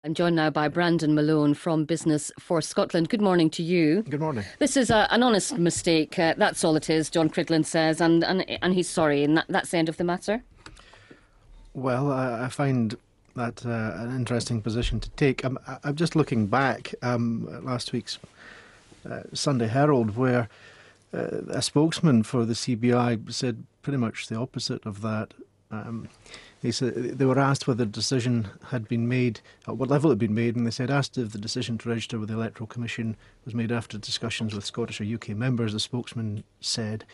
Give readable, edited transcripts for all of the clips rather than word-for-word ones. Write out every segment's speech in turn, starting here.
I'm joined now by Brandon Malone from Business for Scotland. Good morning to you. Good morning. This is an honest mistake. That's all it is, John Cridland says, and he's sorry, and that's the end of the matter? Well, I find that an interesting position to take. I'm just looking back at last week's Sunday Herald, where a spokesman for the CBI said pretty much the opposite of that. He said they were asked whether the decision had been made, at what level it had been made, and they said, asked if the decision to register with the Electoral Commission was made after discussions with Scottish or UK members. The spokesman said,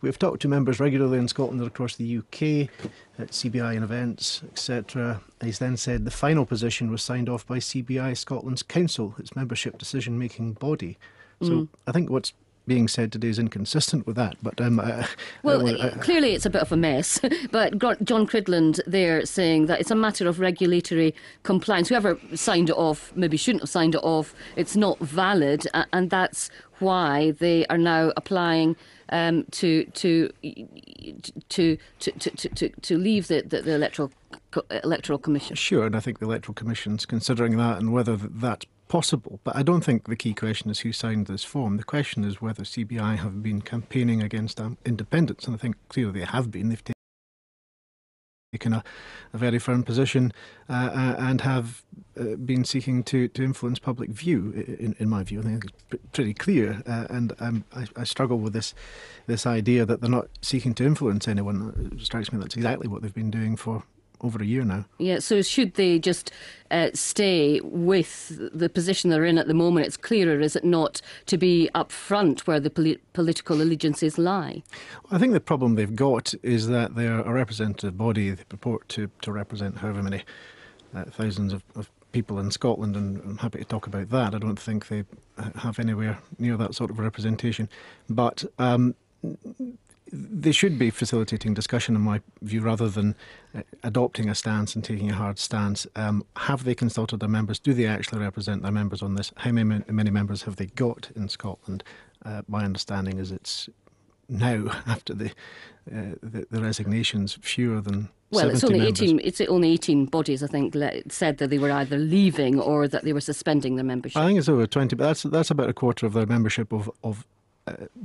"We have talked to members regularly in Scotland and across the UK, at CBI and events, etc." He then said the final position was signed off by CBI, Scotland's council, its membership decision-making body. So I think what's being said today is inconsistent with that. But clearly it's a bit of a mess. But John Cridland there saying that it's a matter of regulatory compliance. Whoever signed it off maybe shouldn't have signed it off. It's not valid, and that's why they are now applying to leave the electoral commission. Sure, and I think the Electoral Commission's considering that and whether that's possible. But I don't think the key question is who signed this form. The question is whether CBI have been campaigning against independence, and I think clearly they have been. They've taken a very firm position and have been seeking to influence public view, in my view. I think it's pretty clear, and I struggle with this idea that they're not seeking to influence anyone. It strikes me that's exactly what they've been doing for over a year now. Yeah, so should they just stay with the position they're in at the moment? It's clearer, is it not, to be up front where the political allegiances lie? I think the problem they've got is that they're a representative body. They purport to represent however many thousands of people in Scotland, and I'm happy to talk about that. I don't think they have anywhere near that sort of representation. But they should be facilitating discussion, in my view, rather than adopting a stance and taking a hard stance. Have they consulted their members? Do they actually represent their members on this? How many members have they got in Scotland? My understanding is it's now, after the resignations, fewer than 70 members. It's only 18 bodies, I think, said that they were either leaving or that they were suspending their membership. I think it's over 20, but that's about a quarter of their membership of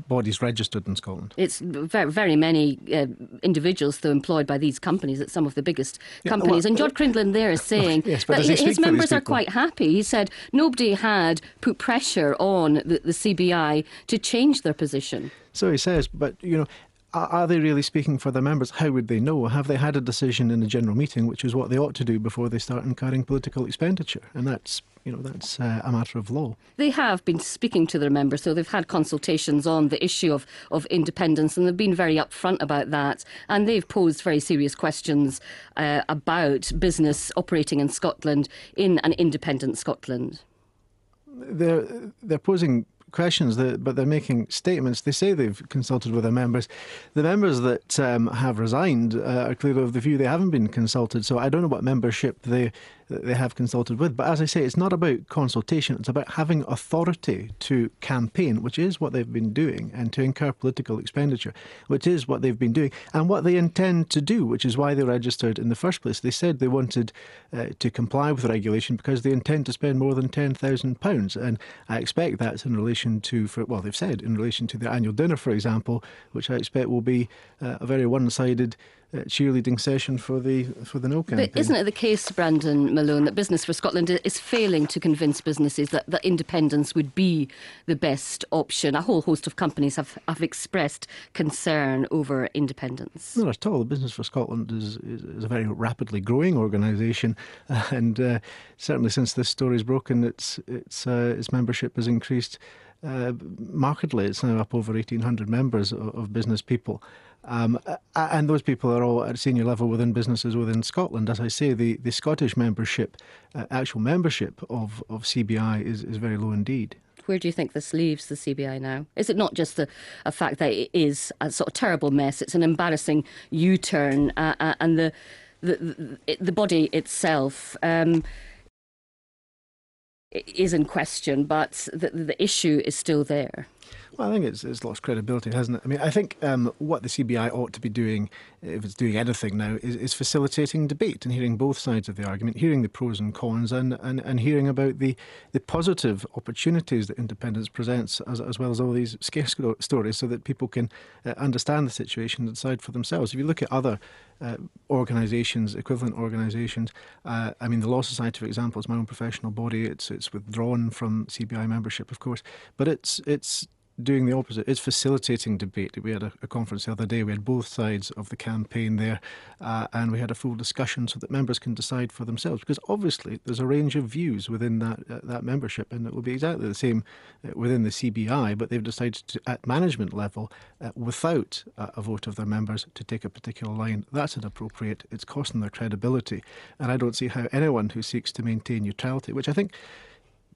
bodies registered in Scotland. It's very, very many individuals, though, employed by these companies. It's some of the biggest companies. And John Cridland there is saying yes, that his members are quite happy. He said nobody had put pressure on the CBI to change their position. So he says, but, are they really speaking for their members? How would they know? Have they had a decision in a general meeting, which is what they ought to do before they start incurring political expenditure? And that's a matter of law. They have been speaking to their members, so they've had consultations on the issue of independence, and they've been very upfront about that. And they've posed very serious questions about business operating in Scotland, in an independent Scotland. They're posing questions, but they're making statements. They say they've consulted with their members. The members that have resigned are clearly of the view they haven't been consulted, so I don't know what membership they have consulted with. But as I say, it's not about consultation, it's about having authority to campaign, which is what they've been doing, and to incur political expenditure, which is what they've been doing, and what they intend to do, which is why they registered in the first place. They said they wanted to comply with the regulation because they intend to spend more than £10,000, and I expect that's in relation to, they've said in relation to their annual dinner, for example, which I expect will be a very one-sided cheerleading session for the No campaign. But isn't it the case, Brandon Malone, that Business for Scotland is failing to convince businesses that independence would be the best option? A whole host of companies have expressed concern over independence. Not at all. Business for Scotland is a very rapidly growing organisation, and certainly since this story's broken, its membership has increased markedly. It's now up over 1,800 members of business people. And those people are all at senior level within businesses within Scotland. As I say, the Scottish membership, actual membership of CBI is very low indeed. Where do you think this leaves the CBI now? Is it not just a fact that it is a sort of terrible mess? It's an embarrassing U-turn, and the body itself is in question, but the issue is still there. Well, I think it's lost credibility, hasn't it? I mean, I think what the CBI ought to be doing, if it's doing anything now, is facilitating debate and hearing both sides of the argument, hearing the pros and cons, and hearing about the positive opportunities that independence presents, as well as all these scare stories, so that people can understand the situation and decide for themselves. If you look at other organisations, equivalent organisations, I mean, the Law Society, for example, is my own professional body. It's withdrawn from CBI membership, of course, but it's doing the opposite. It's facilitating debate. We had a conference the other day. We had both sides of the campaign there, and we had a full discussion so that members can decide for themselves. Because obviously there's a range of views within that membership, and it will be exactly the same within the CBI. But they've decided to, at management level, without a vote of their members, to take a particular line. That's inappropriate. It's costing their credibility, and I don't see how anyone who seeks to maintain neutrality, which I think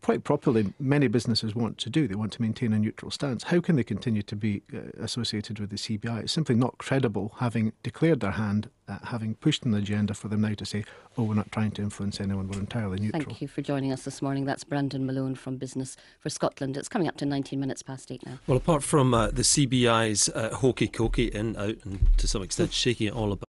quite properly many businesses want to do. They want to maintain a neutral stance. How can they continue to be associated with the CBI? It's simply not credible, having declared their hand, having pushed an agenda, for them now to say, oh, we're not trying to influence anyone, we're entirely neutral. Thank you for joining us this morning. That's Brandon Malone from Business for Scotland. It's coming up to 19 minutes past 8 now. Well, apart from the CBI's hokey-cokey in, out, and to some extent shaking it all about,